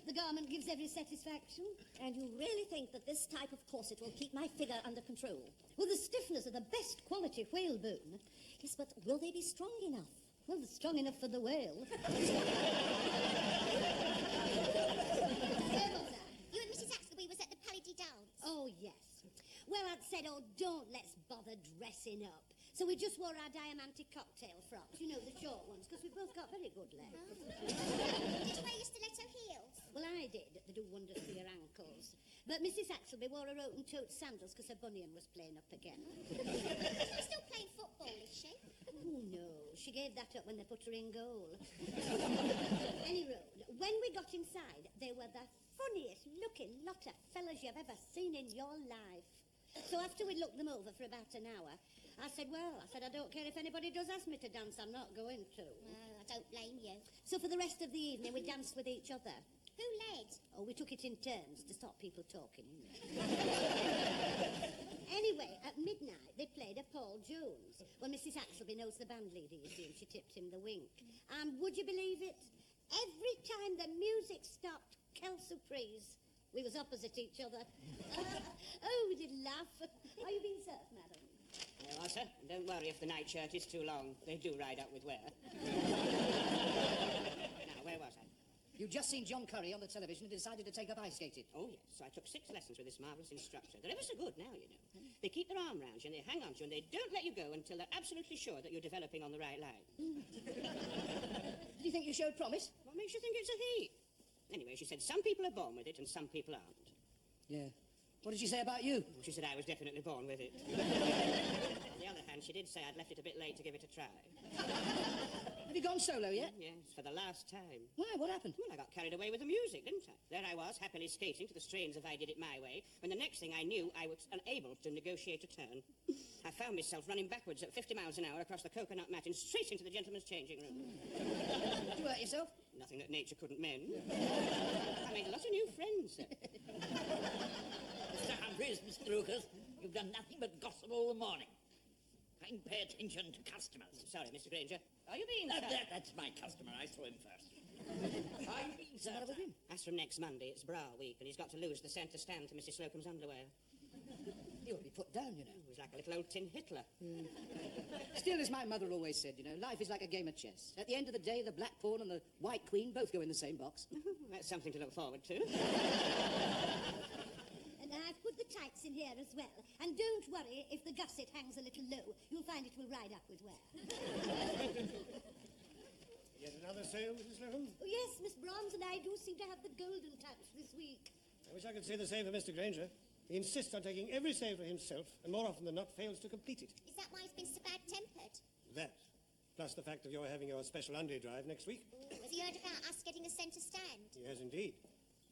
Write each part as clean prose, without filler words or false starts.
The garment gives every satisfaction. And you really think that this type of corset will keep my figure under control? Well, the stiffness of the best quality whalebone. Yes, but will they be strong enough? Well, they're strong enough for the whale. You and Mrs. Axelby was at the Palais dance. Oh, yes. Well, I'd said, don't let's bother dressing up. So we just wore our diamantic cocktail frocks, you know, the short ones, because we've both got very good legs. Did you wear your stiletto heels? Well, I did. They do wonders for your ankles. But Mrs. Axelby wore her open-toed sandals because her bunion was playing up again. She's still playing football, is she? Oh, no. She gave that up when they put her in goal. Anyway, when we got inside, they were the funniest-looking lot of fellas you've ever seen in your life. So after we'd looked them over for about an hour, I said, I don't care if anybody does ask me to dance, I'm not going to. I don't blame you. So for the rest of the evening, we danced with each other. Who led? Oh, we took it in turns to stop people talking. Anyway, at midnight, they played a Paul Jones. Well, Mrs. Axelby knows the band leader, you see, and she tipped him the wink. And would you believe it? Every time the music stopped, quelle surprise, we was opposite each other. Oh, we did laugh. Are you being served, madam? Well, sir, don't worry if the nightshirt is too long. They do ride up with wear. Now, where was I? You'd just seen John Curry on the television and decided to take up ice skating. Oh, yes. So I took 6 lessons with this marvellous instructor. They're ever so good now, you know. They keep their arm round you and they hang on to you and they don't let you go until they're absolutely sure that you're developing on the right line. Do you think you showed promise? What makes you think it's a he? Anyway, she said some people are born with it and some people aren't. Yeah. What did she say about you? Well, she said I was definitely born with it. On the other hand, she did say I'd left it a bit late to give it a try. Have you gone solo yet? Yes, for the last time. Why? What happened? Well, I got carried away with the music, didn't I? There I was, happily skating to the strains of I Did It My Way, when the next thing I knew, I was unable to negotiate a turn. I found myself running backwards at 50 miles an hour across the coconut matting straight into the gentleman's changing room. Did you hurt yourself? Nothing that nature couldn't mend. I made a lot of new friends, sir. Mr. Humphreys, Mr. Lucas, you've done nothing but gossip all the morning. Try and pay attention to customers. Sorry, Mr. Grainger. Are you being served? That's my customer. I saw him first. Are you being served? What with him? As from next Monday, it's bra week, and he's got to lose the centre stand to Mrs. Slocum's underwear. He ought to be put down, you know. He was like a little old tin Hitler. Still, as my mother always said, you know, life is like a game of chess. At the end of the day, the black pawn and the white queen both go in the same box. That's something to look forward to. And I've put the tights in here as well. And don't worry if the gusset hangs a little low. You'll find it will ride up with wear. Yet another sale, Mrs. Slocum? Oh, yes, Miss Bronze and I do seem to have the golden touch this week. I wish I could say the same for Mr. Grainger. He insists on taking every sale for himself, and more often than not fails to complete it. Is that why he's been so bad-tempered? That, plus the fact of your having your special undie drive next week. Ooh, has he heard about us getting a centre stand? He has indeed.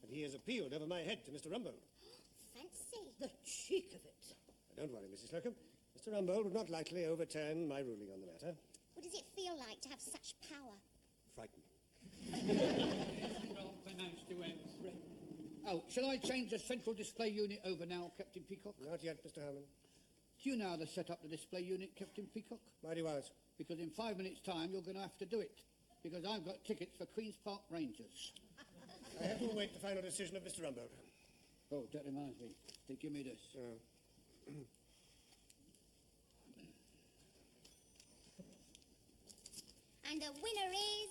And he has appealed over my head to Mr. Rumbold. Fancy. The cheek of it. Don't worry, Mrs. Slocum. Mr. Rumbold would not likely overturn my ruling on the matter. What does it feel like to have such power? Frightening. Oh, shall I change the central display unit over now, Captain Peacock? Not yet, Mr. Harmon. Do you know how to set up the display unit, Captain Peacock? Why do you ask? Because in 5 minutes' time, you're going to have to do it. Because I've got tickets for Queen's Park Rangers. I have to await the final decision of Mr. Rumbold. Oh, that reminds me. They give me this. Oh. And the winner is...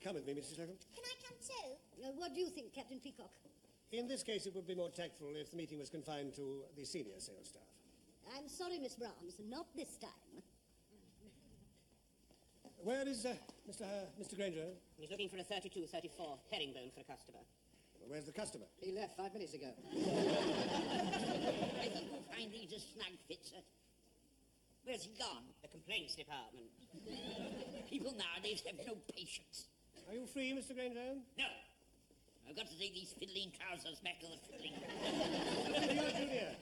Come with me, Mrs. Slocum. Can I come too? What do you think, Captain Peacock? In this case, it would be more tactful if the meeting was confined to the senior sales staff. I'm sorry, Miss Brahms, not this time. Where is Mr. Grainger? He's looking for a 32-34 herringbone for a customer. Well, where's the customer? He left 5 minutes ago. I think we'll find these a snug fit, sir. Where's he gone? The complaints department. People nowadays have no patience. Are you free, Mr. Grainger? No. I've got to take these fiddling trousers back to the fiddling. You're a junior.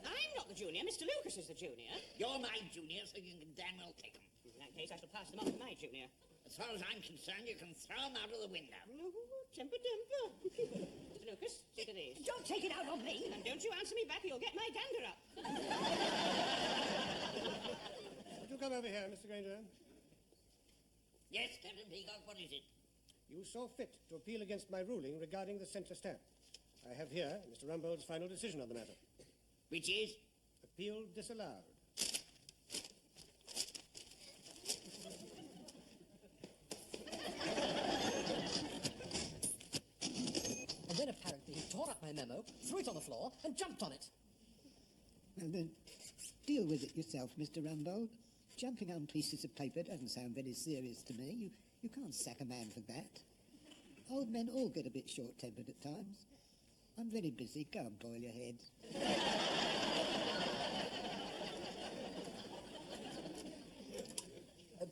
I'm not the junior. Mr. Lucas is the junior. You're my junior, so you can damn well take them. In that case, I shall pass them on to my junior. As far as I'm concerned, you can throw them out of the window. No, temper. Mr. Lucas, see to these. Don't take it out on me. And don't you answer me back or you'll get my dander up. come over here, Mr. Grainger. Yes, Captain Peacock, what is it? You saw fit to appeal against my ruling regarding the centre stamp. I have here Mr. Rumbold's final decision on the matter. Which is? Appeal disallowed. And then apparently he tore up my memo, threw it on the floor, and jumped on it. Well, then, deal with it yourself, Mr. Rumbold. Jumping on pieces of paper doesn't sound very serious to me. You can't sack a man for that. Old men all get a bit short-tempered at times. I'm very busy. Go and boil your head.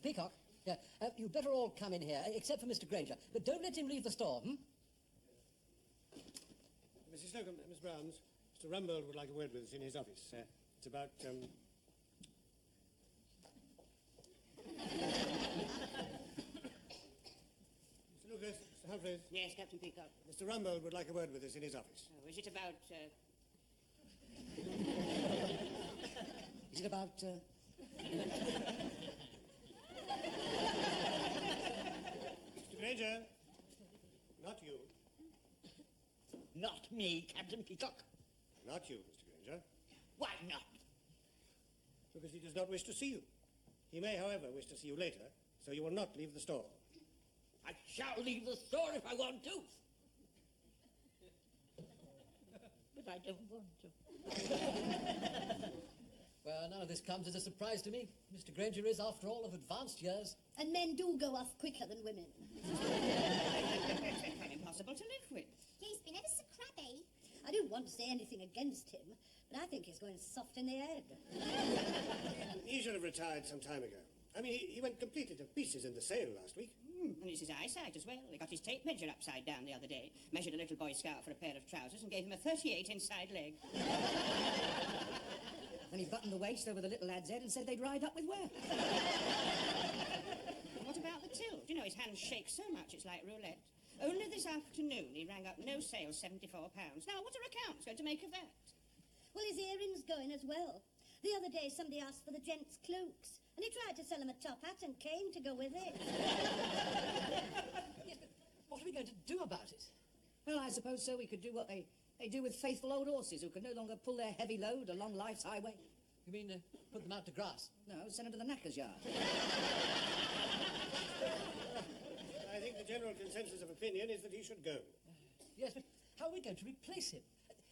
Peacock, you'd better all come in here, except for Mr. Grainger. But don't let him leave the store, Mrs. Slocum, Miss Browns, Mr. Rumbold would like a word with us in his office. It's about, Mr. Lucas, Mr. Humphreys. Yes, Captain Peacock. Mr. Rumbold would like a word with us in his office. Oh, is it about, Is it about, Mr. Grainger, not you. Not me, Captain Peacock. Not you, Mr. Grainger. Why not? Because he does not wish to see you. He may, however, wish to see you later, so you will not leave the store. I shall leave the store if I want to. But I don't want to. Well, none of this comes as a surprise to me. Mr. Grainger is, after all, of advanced years. And men do go off quicker than women. impossible to live with? He's been ever so crabby. I don't want to say anything against him, but I think he's going soft in the head. He should have retired some time ago. I mean, he went completely to pieces in the sale last week. And it's his eyesight as well. He got his tape measure upside down the other day, measured a little Boy Scout for a pair of trousers, and gave him a 38 inside leg. And he buttoned the waist over the little lad's head and said they'd ride up with where? What about the till? Do you know his hands shake so much it's like roulette? Only this afternoon he rang up no sales, £74. Now, what are accounts going to make of that? Well, his earrings going as well. The other day somebody asked for the gents' cloaks, and he tried to sell him a top hat and cane to go with it. Yes, but what are we going to do about it? Well, I suppose so. We could do what they do with faithful old horses who can no longer pull their heavy load along life's highway. You mean put them out to grass? No, send them to the knacker's yard. I think the general consensus of opinion is that he should go. Yes, but how are we going to replace him?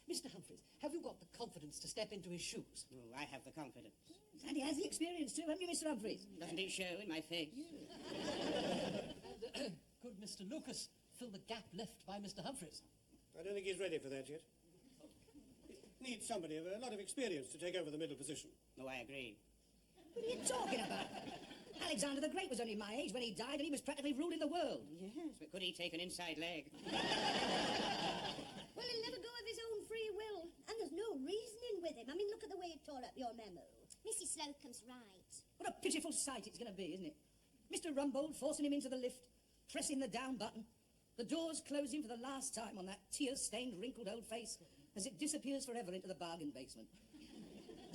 Mr. Humphreys, have you got the confidence to step into his shoes? Oh, I have the confidence. And he has the experience too, haven't you, Mr. Humphreys? Doesn't it show in my face? And could Mr. Lucas fill the gap left by Mr. Humphreys? I don't think he's ready for that yet. He needs somebody of a lot of experience to take over the middle position. Oh, I agree. What are you talking about? Alexander the Great was only my age when he died, and he was practically ruling the world. Yes, but could he take an inside leg? Well, he'll never go of his own free will, and there's no reasoning with him. I mean, look at the way he tore up your memo. Mrs. Slocum's right. What a pitiful sight it's going to be, isn't it? Mr. Rumbold forcing him into the lift, pressing the down button, the doors closing for the last time on that tear-stained, wrinkled old face as it disappears forever into the bargain basement.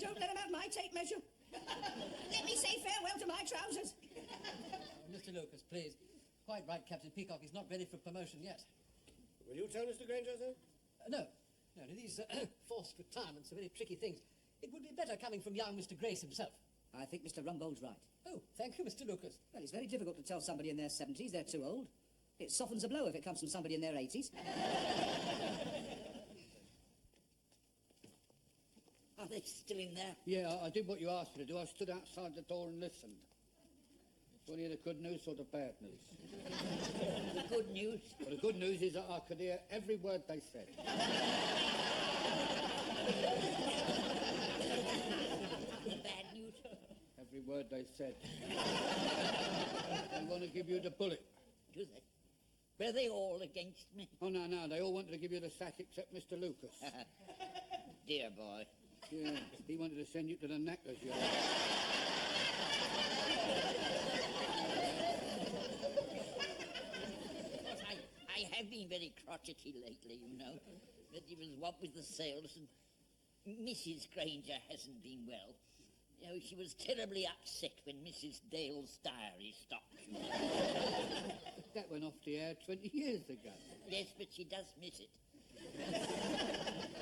Don't let him have my tape measure. Let me say farewell to my trousers. Mr. Lucas, please. Quite right, Captain Peacock is not ready for promotion yet. Will you tell Mr. Grainger so? No, these forced retirements are very tricky things. It would be better coming from young Mr. Grace himself. I think Mr. Rumbold's right. Oh, thank you, Mr. Lucas. Well, it's very difficult to tell somebody in their 70s they're too old. It softens a blow if it comes from somebody in their 80s. Are they still in there? Yeah, I did what you asked me to do. I stood outside the door and listened. Do you want to hear the good news or the bad news? The good news? Well, the good news is that I could hear every word they said. The bad news? Every word they said. They want to give you the bullet. Do they? Were they all against me? Oh, no, they all wanted to give you the sack except Mr. Lucas. Dear boy. Yeah, he wanted to send you to the knacker's yard. I have been very crotchety lately, you know. But it was what with the sales, and Mrs. Grainger hasn't been well. You know, she was terribly upset when Mrs. Dale's diary stopped. That went off the air 20 years ago. Yes, but she does miss it.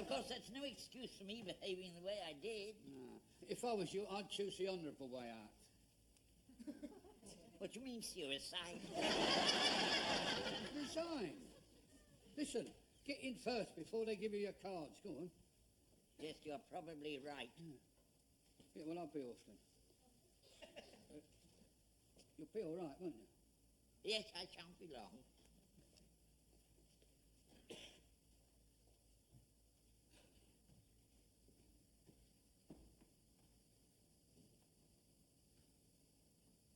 Of course, that's no excuse for me behaving the way I did. Nah. If I was you, I'd choose the honourable way out. What do you mean, suicide? Resign. Listen, get in first before they give you your cards. Go on. Yes, you're probably right. Yeah, well, I'll be off then. You'll be all right, won't you? Yes, I shan't be long.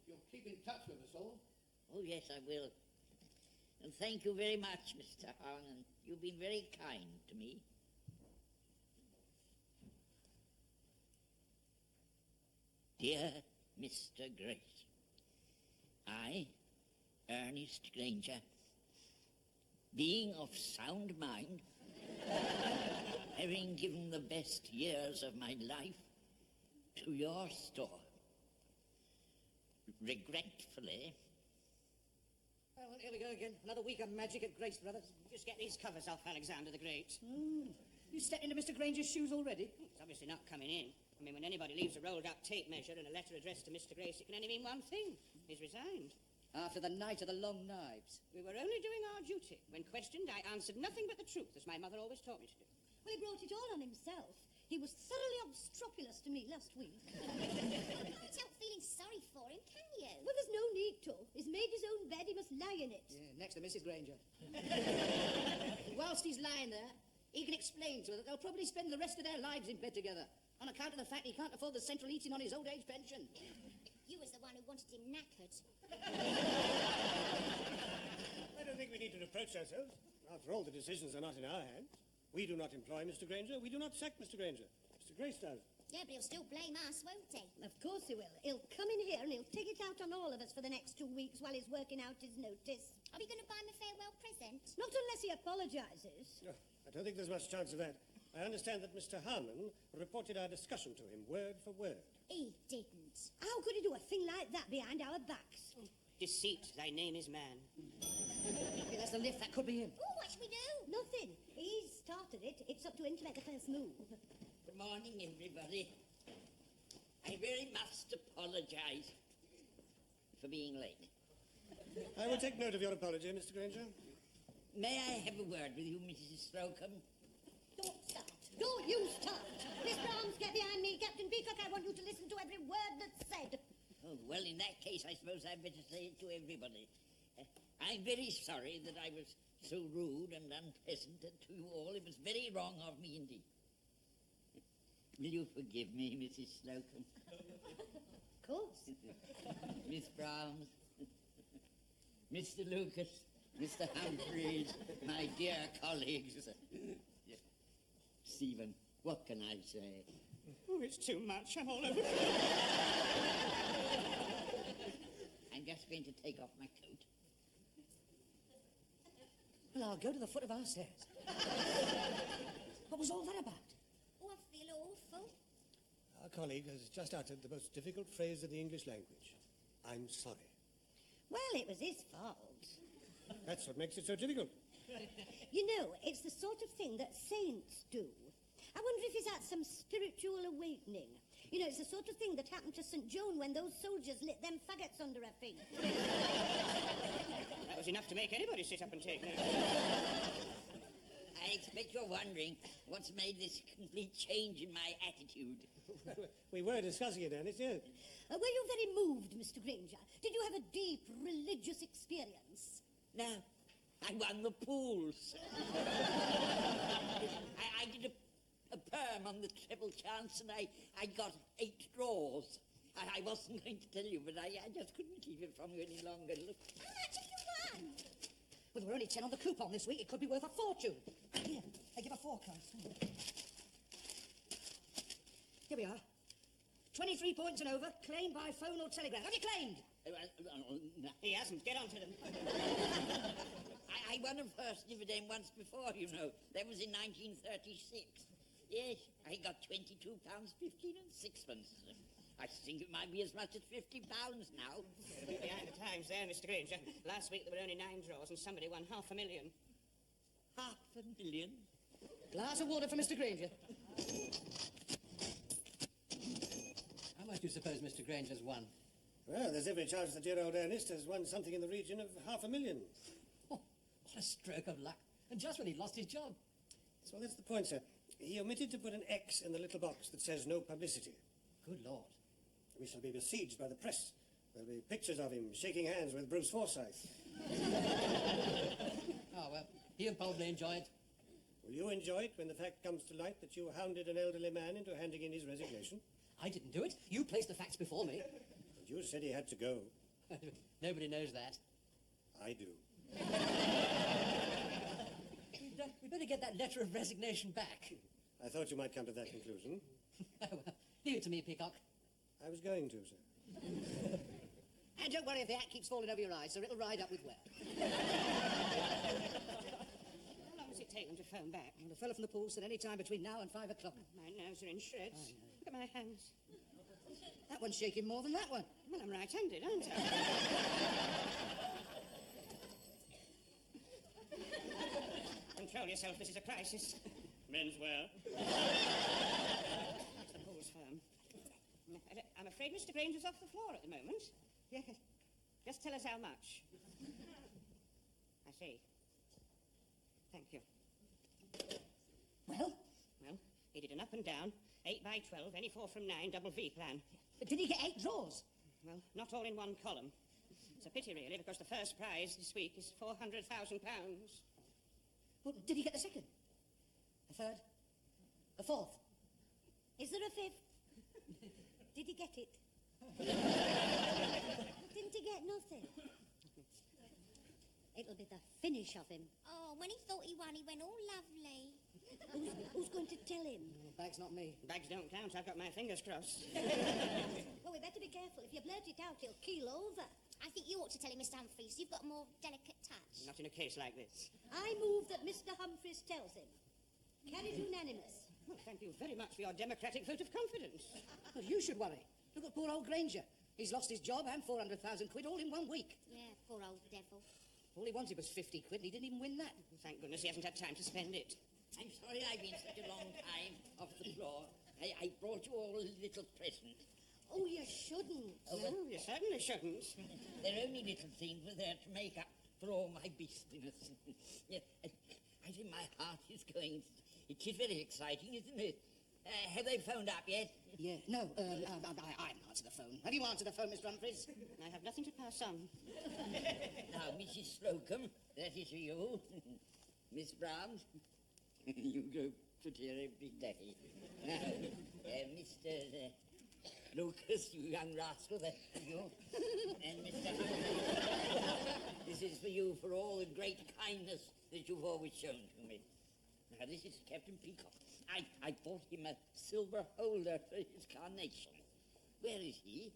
You'll keep in touch with us all. Oh, yes, I will. And thank you very much, Mr. Harlan. You've been very kind to me. Dear Mr. Grace, I, Ernest Grainger, being of sound mind, having given the best years of my life to your store, regretfully... Well, here we go again. Another week of magic at Grace Brothers. Just get these covers off Alexander the Great. You stepped into Mr. Granger's shoes already? It's obviously not coming in. I mean, when anybody leaves a rolled-up tape measure and a letter addressed to Mr. Grace, it can only mean one thing. He's resigned. After the night of the long knives. We were only doing our duty. When questioned, I answered nothing but the truth, as my mother always taught me to do. Well, he brought it all on himself. He was thoroughly obstropulous to me last week. You can't help feeling sorry for him, can you? Well, there's no need to. He's made his own bed, he must lie in it. Yeah, next to Mrs. Grainger. Whilst he's lying there, he can explain to her that they'll probably spend the rest of their lives in bed together on account of the fact he can't afford the central heating on his old age pension. You was the one who wanted him knackered. I don't think we need to reproach ourselves. After all, the decisions are not in our hands. We do not employ Mr. Grainger. We do not sack Mr. Grainger. Mr. Grace does. Yeah, but he'll still blame us, won't he? Of course he will. He'll come in here and he'll take it out on all of us for the next 2 weeks while he's working out his notice. Are we going to buy him a farewell present? Not unless he apologises. Oh, I don't think there's much chance of that. I understand that Mr. Harmon reported our discussion to him, word for word. He didn't. How could he do a thing like that behind our backs? Deceit, thy name is man. Hey, that's the lift. That could be him. Oh, what should we do? Nothing. He's started it. It's up to him to make the first move. Good morning, everybody. I very must apologise for being late. I will take note of your apology, Mr. Grainger. May I have a word with you, Mrs. Slocum? Don't start. Don't you start. Miss Brahms, get behind me. Captain Peacock, I want you to listen to every word that's said. Oh, well, in that case, I suppose I'd better say it to everybody. I'm very sorry that I was so rude and unpleasant to you all. It was very wrong of me indeed. Will you forgive me, Mrs. Slocum? Of course. Miss Brahms, Mr. Lucas, Mr. Humphreys, my dear colleagues. Stephen, what can I say? Oh, it's too much. I'm all over. I'm just going to take off my coat. Well, I'll go to the foot of our stairs. What was all that about? Oh, I feel awful. Our colleague has just uttered the most difficult phrase of the English language. I'm sorry. Well, it was his fault. That's what makes it so difficult. You know, it's the sort of thing that saints do. I wonder if he's had some spiritual awakening. You know, it's the sort of thing that happened to St. Joan when those soldiers lit them faggots under her feet. That was enough to make anybody sit up and take note. I expect you're wondering what's made this complete change in my attitude. We were discussing it, Ernest, yes. Were you very moved, Mr. Grainger? Did you have a deep religious experience? No, I won the pools. I did a perm on the triple chance and I got 8 draws. I wasn't going to tell you, but I just couldn't keep it from you any longer. Look. How much have you won? Well, there were only 10 on the coupon this week. It could be worth a fortune. Here, I give a forecast. Here we are. 23 points and over, claimed by phone or telegraph. Have you claimed? No. He hasn't. Get on to them. I won a first dividend once before, you know. That was in 1936. Yes, I got £22.15 and 6 pence. I think it might be as much as £50 now. You're a bit behind the times there, Mr. Grainger. Last week there were only 9 draws and somebody won £500,000. £500,000? Glass of water for Mr. Grainger. How much do you suppose Mr. Grainger's won? Well, there's every chance that dear old Ernest has won something in the region of £500,000. Oh, what a stroke of luck. And just when he'd lost his job. So that's the point, sir. He omitted to put an X in the little box that says no publicity. Good Lord. We shall be besieged by the press. There'll be pictures of him shaking hands with Bruce Forsyth. Oh, well, he'll probably enjoy it. Will you enjoy it when the fact comes to light that you hounded an elderly man into handing in his resignation? I didn't do it. You placed the facts before me. But you said he had to go. Nobody knows that. I do. We'd better get that letter of resignation back. I thought you might come to that conclusion. Oh, well, leave it to me, Peacock. I was going to, sir. And don't worry if the hat keeps falling over your eyes, sir. It'll ride up with wear. How long does it take them to phone back? And the fellow from the pool said any time between now and 5 o'clock. My nerves are in shreds. Look at my hands. That one's shaking more than that one. Well, I'm right-handed, aren't I? Control yourself, this is a crisis. Menswear. That's the pool's firm. I'm afraid Mr. Grainger's off the floor at the moment. Yes. Just tell us how much. I see. Thank you. Well? Well, he did an up and down, 8 by 12, any 4 from 9, double V plan. But did he get 8 draws? Well, not all in one column. It's a pity, really, because the first prize this week is £400,000. Well, did he get the second? The third? The fourth? Is there a fifth? Did he get it? Didn't he get nothing? It'll be the finish of him. Oh, when he thought he won, he went all lovely. Who's going to tell him? Bag's not me. Bags don't count, I've got my fingers crossed. Well, we better be careful. If you blurt it out, he'll keel over. I think you ought to tell him, Mr. Humphreys. You've got a more delicate touch. Not in a case like this. I move that Mr. Humphreys tells him. Carried unanimous. Well, thank you very much for your democratic vote of confidence. Well, you should worry. Look at poor old Grainger. He's lost his job and 400,000 quid all in 1 week. Yeah, poor old devil. All he wanted was 50 quid and he didn't even win that. Thank goodness he hasn't had time to spend it. I'm sorry I've been such a long time off the floor. I brought you all a little present. Oh, you shouldn't. Oh, well, you certainly shouldn't. They're only little things, but they're to make up for all my business. Yeah, I think my heart is going. It is very exciting, isn't it? Have they phoned up yet? Yeah, no, I haven't answered the phone. Have you answered the phone, Mr. Humphreys? I have nothing to pass on. Now, Mrs. Slocum, that is for you. Miss Brown, you go prettier every day. Now, Mr. Lucas, you young rascal, that's for you. And Mr. this is for you for all the great kindness that you've always shown to me. Now, this is Captain Peacock. I bought him a silver holder for his carnation. Where is he?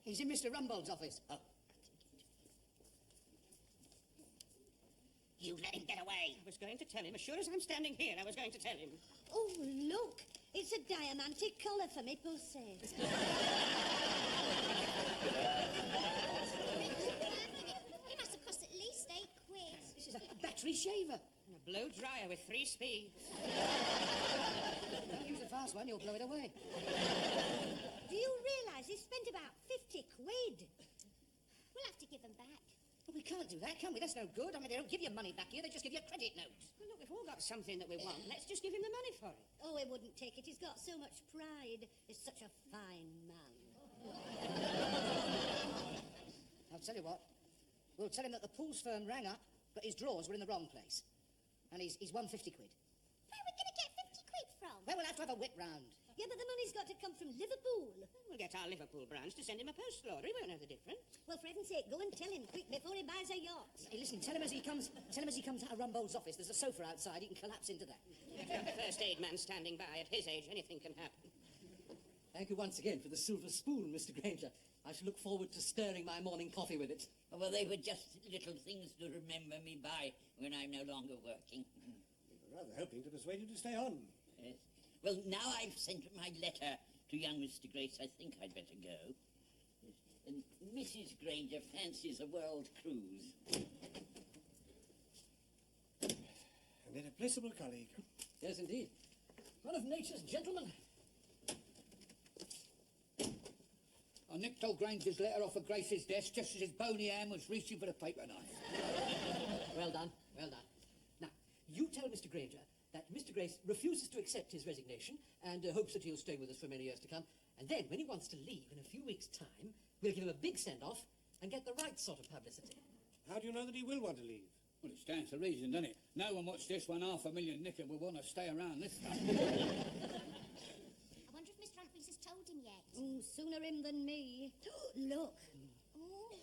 He's in Mr. Rumbold's office. Oh, You let him get away. I was going to tell him. As sure as I'm standing here, I was going to tell him. Oh, look. It's a diamantic collar for me pussy. He must have cost at least 8 quid. This is a battery shaver. And a blow dryer with 3 speeds. Don't use a fast one, you'll blow it away. Do you realise he spent about 50 quid? We'll have to give them back. Well, we can't do that, can we? That's no good. I mean, they don't give you money back here, they just give you a credit note. Well, look, we've all got something that we want. Let's just give him the money for it. Oh, he wouldn't take it. He's got so much pride. He's such a fine man. I'll tell you what. We'll tell him that the Pools firm rang up, but his drawers were in the wrong place. And he's won 50 quid. Where are we going to get 50 quid from? Well, we'll have to have a whip round. Yeah, but the money's got to come from Liverpool. We'll get our Liverpool branch to send him a postal order. He won't know the difference. Well, for heaven's sake, go and tell him quick before he buys a yacht. Hey, listen, tell him as he comes out of Rumbold's office, there's a sofa outside, he can collapse into that. If you're the first aid man standing by, at his age, anything can happen. Thank you once again for the silver spoon, Mr. Grainger. I shall look forward to stirring my morning coffee with it. Well, they were just little things to remember me by when I'm no longer working. We were rather hoping to persuade you to stay on. Yes. Well, now I've sent my letter to young Mr. Grace, I think I'd better go. And Mrs. Grainger fancies a world cruise. An irreplaceable colleague. Yes, indeed. One of nature's gentlemen. I nicked old Grainger's letter off of Grace's desk just as his bony hand was reaching for the paper knife. Well done, well done. Now, you tell Mr. Grainger that Mr. Grace refuses to accept his resignation and hopes that he'll stay with us for many years to come. And then, when he wants to leave in a few weeks' time, we'll give him a big send-off and get the right sort of publicity. How do you know that he will want to leave? Well, it stands to reason, doesn't it? No one watched this one $500,000 nicker will want to stay around this time. I wonder if Mr. Humphreys has told him yet. Sooner him than me. Look.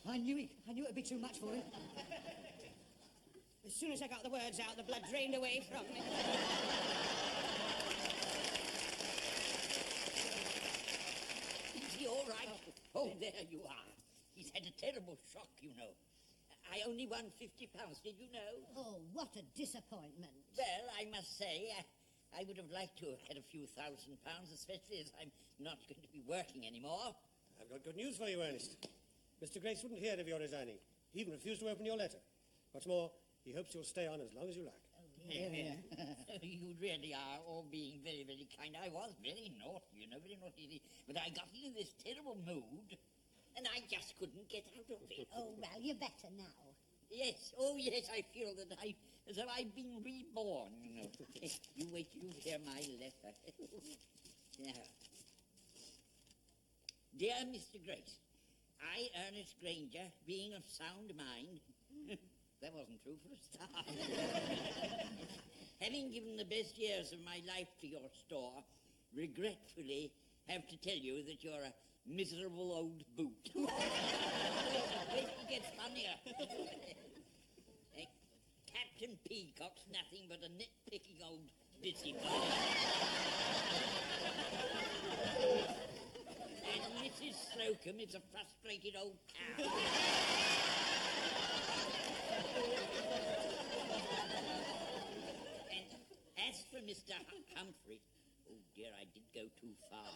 I knew it'd be too much for him. As soon as I got the words out, the blood drained away from me. Is he all right? Oh, there you are. He's had a terrible shock, you know. I only won £50, did you know? Oh, what a disappointment. Well, I must say, I would have liked to have had a few £1,000, especially as I'm not going to be working anymore. I've got good news for you, Ernest. Mr. Grace wouldn't hear of your resigning. He even refused to open your letter. What's more, he hopes you'll stay on as long as you like. You really are all being very, very kind. I was very naughty, you know, very naughty. But I got into this terrible mood, and I just couldn't get out of it. Oh, well, you're better now. Yes, oh yes, I feel that as though I've been reborn, you know. You wait till you hear my letter. Now, dear Mr. Grace, I, Ernest Grainger, being of sound mind, that wasn't true for a start, having given the best years of my life to your store, regretfully have to tell you that you're a miserable old boot. Wait, it gets funnier. Captain Peacock's nothing but a nitpicking old busybody. And Mrs. Slocum is a frustrated old cow. And as for Mr. Humphrey, oh dear, I did go too far.